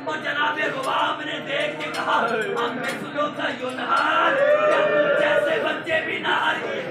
और जनाबे रुबाब ने देख के कहा, अम्मे सुनो का युनहार, क्या तुम जैसे बच्चे भी ना हारिए।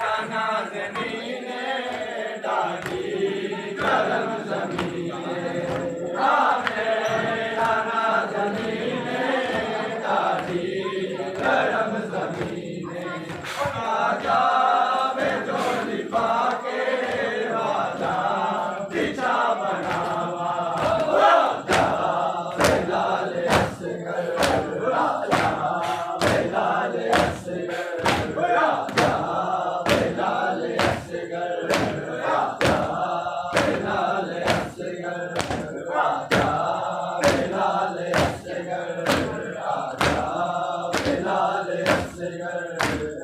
राना ज़मीन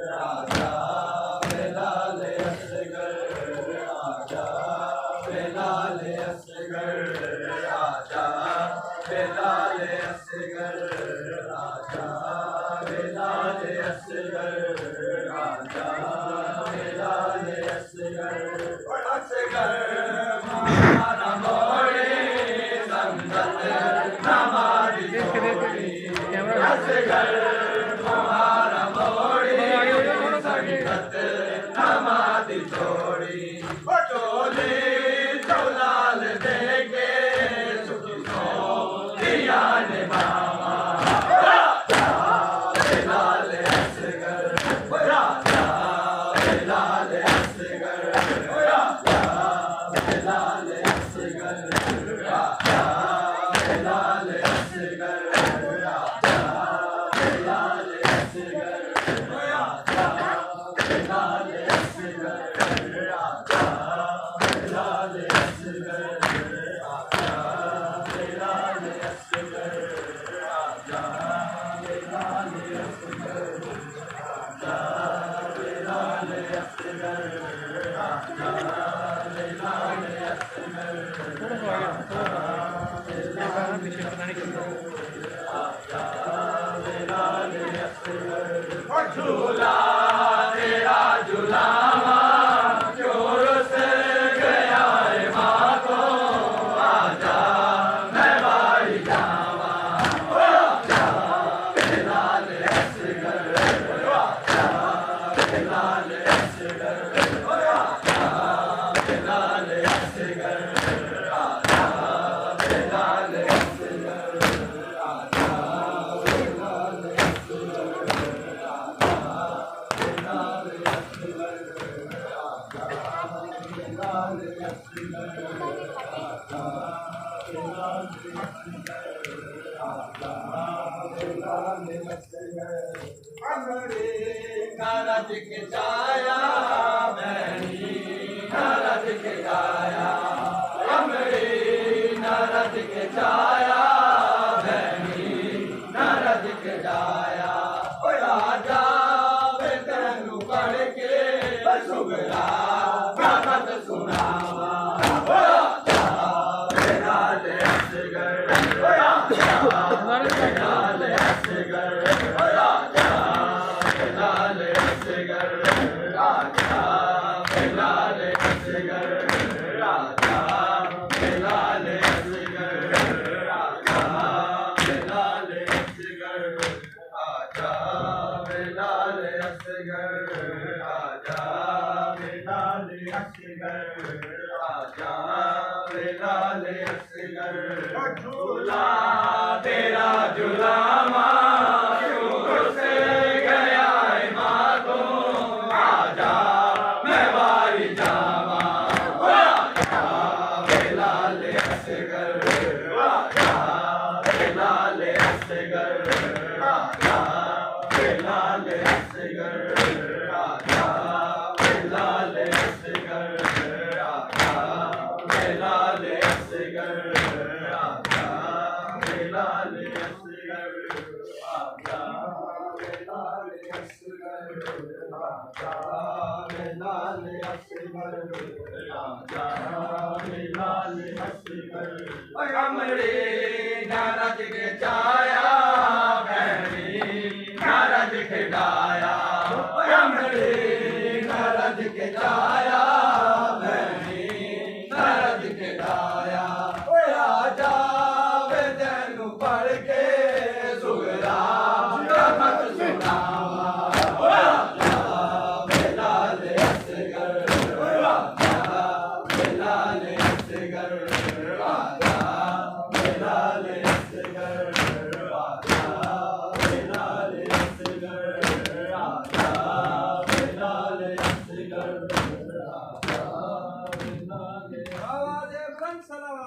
राजा बिलाल असगर राजा बिलाल असगर राजा बिलाल असगर राजा बिलाल असगर राजा बिलाल असगर असगर हमारा मोड़े संगत हमारी जोड़ी असगर हमारा मोड़े संगत हमारी जोड़ी चोले चौलाल देके सुखी सो दिया ने मामा राजा बिलाल असगर राजा बिलाल असगर राजा बिलाल असगर राजा बिलाल असगर राजा बिलाल असगर राजा बिलाल असगर राजा बिलाल असगर राजा बिलाल असगर राजा बिलाल असगर राजा बिलाल असगर राजा बिलाल असगर झूला तेरा झूलावा चोर से गया है माँ को आजा मैं बारी जावा राजा बिलाल असगर राजा बिलाल असगर राजा बिलाल असगर राजा बिलाल असगर राजा बिलाल नारद के जाया मैनी नारद के जाया अमरी नारद के जाया मैनी नारद के जाया राजा बेतनु पढ़ के सुगरा भगत सुनावा राजा बिलाल असगर राजा बिलाल असगर राजा बिलाल असगर राजा बिलाल असगर राजा बिलाल असगर राजा बिलाल असगर राजा बिलाल असगर राजा बिलाल असगर राजा बिलाल असगर झूला तेरा झूलावा चोर से गया है माँ को आजा मैं बारी जावा राजा बिलाल असगर राजा बिलाल असगर राजा बिलाल असगर राजा बिलाल असगर राजा बिलाल असगर राजा बिलाल असगर राजा बिलाल असगर राजा बिलाल असगर राजा बिलाल असगर अमरे नारद के जाया बहनी नारद के गाया अमरे नारद के जाया बहनी नारद के गाया राजा बेतनु पढ़ के सुगरा भगत सुनावा राजा बिलाल असगर राजा बिलाल असगर राजा बिलाल असगर राजा बिलाल असगर राजा बिलाल असगर राजा बिलाल आवाज़ बुलंद सलावत